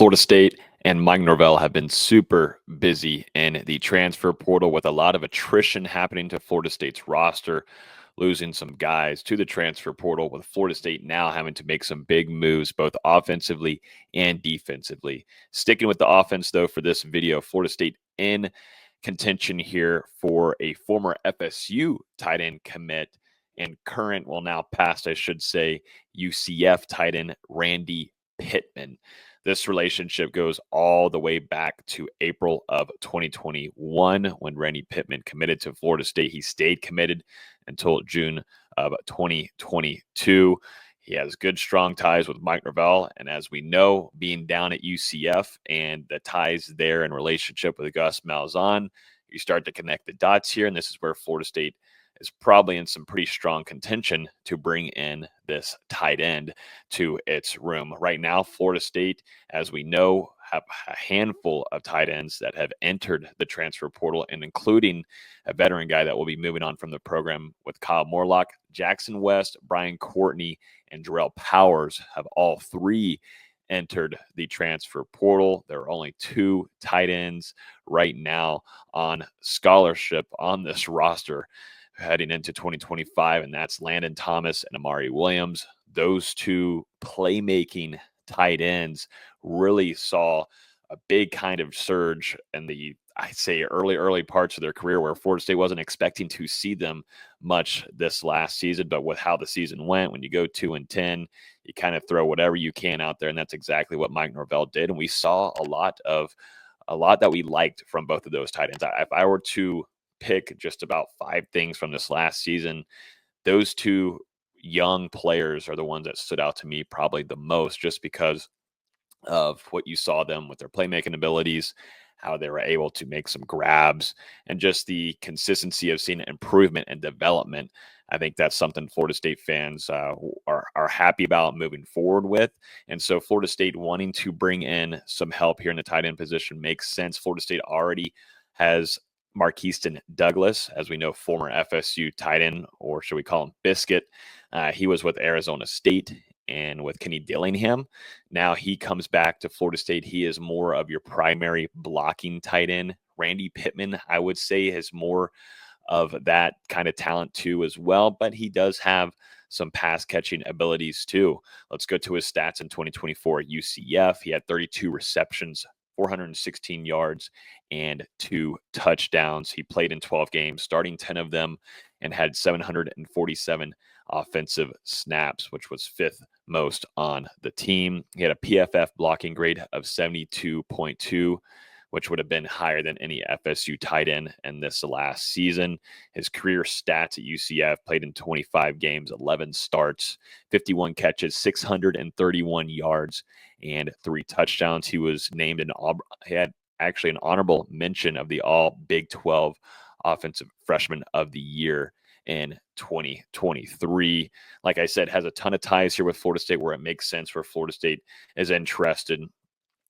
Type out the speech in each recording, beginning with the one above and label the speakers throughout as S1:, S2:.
S1: Florida State and Mike Norvell have been super busy in the transfer portal with a lot of attrition happening to Florida State's roster, losing some guys to the transfer portal, with Florida State now having to make some big moves both offensively and defensively. Sticking with the offense, though, for this video, Florida State in contention here for a former FSU tight end commit and current, well, now past, I should say, UCF tight end Randy Pitman. This relationship goes all the way back to April of 2021 when Randy Pitman committed to Florida State. He stayed committed until June of 2022. He has good, strong ties with Mike Norvell. And as we know, being down at UCF and the ties there in relationship with Gus Malzahn, you start to connect the dots here. And this is where Florida State is probably in some pretty strong contention to bring in this tight end to its room. Right now, Florida State, as we know, have a handful of tight ends that have entered the transfer portal, and including a veteran guy that will be moving on from the program with Kyle Morlock. Jackson West, Brian Courtney, and Jarrell Powers have all three entered the transfer portal. There are only two tight ends right now on scholarship on this roster heading into 2025, and that's Landon Thomas and Amari Williams. Those two playmaking tight ends really saw a big kind of surge in the, I'd say, early parts of their career, where Florida State wasn't expecting to see them much this last season. But with how the season went, when you go 2-10, you kind of throw whatever you can out there, and that's exactly what Mike Norvell did. And we saw a lot that we liked from both of those tight ends. If I were to pick just about 5 things from this last season, those two young players are the ones that stood out to me probably the most, just because of what you saw them with their playmaking abilities, how they were able to make some grabs, and just the consistency of seeing improvement and development. I think that's something Florida State fans are happy about moving forward with. And so Florida State wanting to bring in some help here in the tight end position makes sense. Florida State already has Marquiston Douglas, as we know, former FSU tight end, or should we call him Biscuit? He was with Arizona State and with Kenny Dillingham. Now he comes back to Florida State. He is more of your primary blocking tight end. Randy Pitman, I would say, has more of that kind of talent too as well, but he does have some pass catching abilities too. Let's go to his stats in 2024 at UCF. He had 32 receptions, 416 yards, and 2 touchdowns. He played in 12 games, starting 10 of them, and had 747 offensive snaps, which was 5th most on the team. He had a PFF blocking grade of 72.2, which would have been higher than any FSU tight end in this last season. His career stats at UCF: played in 25 games, 11 starts, 51 catches, 631 yards, and 3 touchdowns. He was named he had actually an honorable mention of the All Big 12 Offensive Freshman of the Year in 2023. Like I said, has a ton of ties here with Florida State, where it makes sense, where Florida State is interested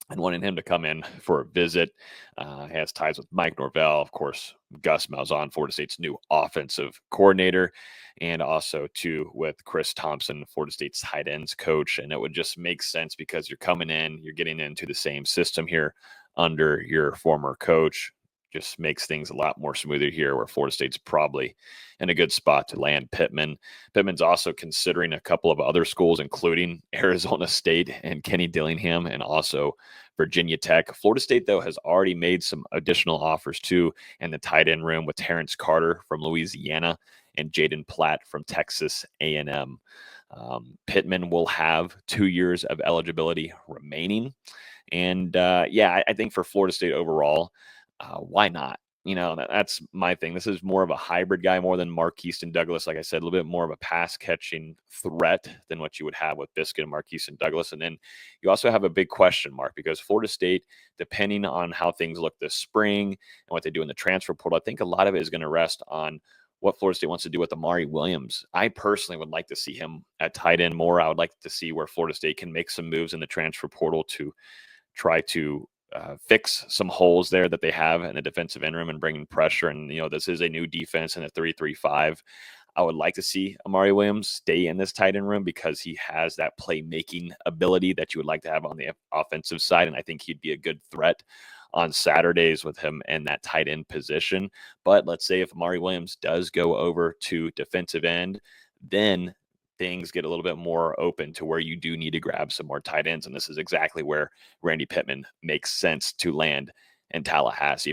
S1: and wanting him to come in for a visit. He has ties with Mike Norvell, of course, Gus Malzahn, Florida State's new offensive coordinator, and also too with Chris Thompson, Florida State's tight ends coach. And it would just make sense because you're coming in, you're getting into the same system here under your former coach. Just makes things a lot more smoother here, where Florida State's probably in a good spot to land Pitman. Pitman's also considering a couple of other schools, including Arizona State and Kenny Dillingham, and also Virginia Tech. Florida State, though, has already made some additional offers too in the tight end room, with Terrence Carter from Louisiana and Jaden Platt from Texas A&M. Pitman will have 2 years of eligibility remaining. And I think for Florida State overall, why not? That's my thing. This is more of a hybrid guy, more than Marquiston Douglas. Like I said, a little bit more of a pass catching threat than what you would have with Biscuit and Marquiston Douglas. And then you also have a big question mark, because Florida State, depending on how things look this spring and what they do in the transfer portal, I think a lot of it is going to rest on what Florida State wants to do with Amari Williams. I personally would like to see him at tight end more. I would like to see where Florida State can make some moves in the transfer portal to try to fix some holes there that they have in the defensive end room and bringing pressure. And, this is a new defense in a 3-3-5. I would like to see Amari Williams stay in this tight end room because he has that playmaking ability that you would like to have on the offensive side. And I think he'd be a good threat on Saturdays with him in that tight end position. But let's say if Amari Williams does go over to defensive end, then things get a little bit more open to where you do need to grab some more tight ends. And this is exactly where Randy Pitman makes sense to land in Tallahassee.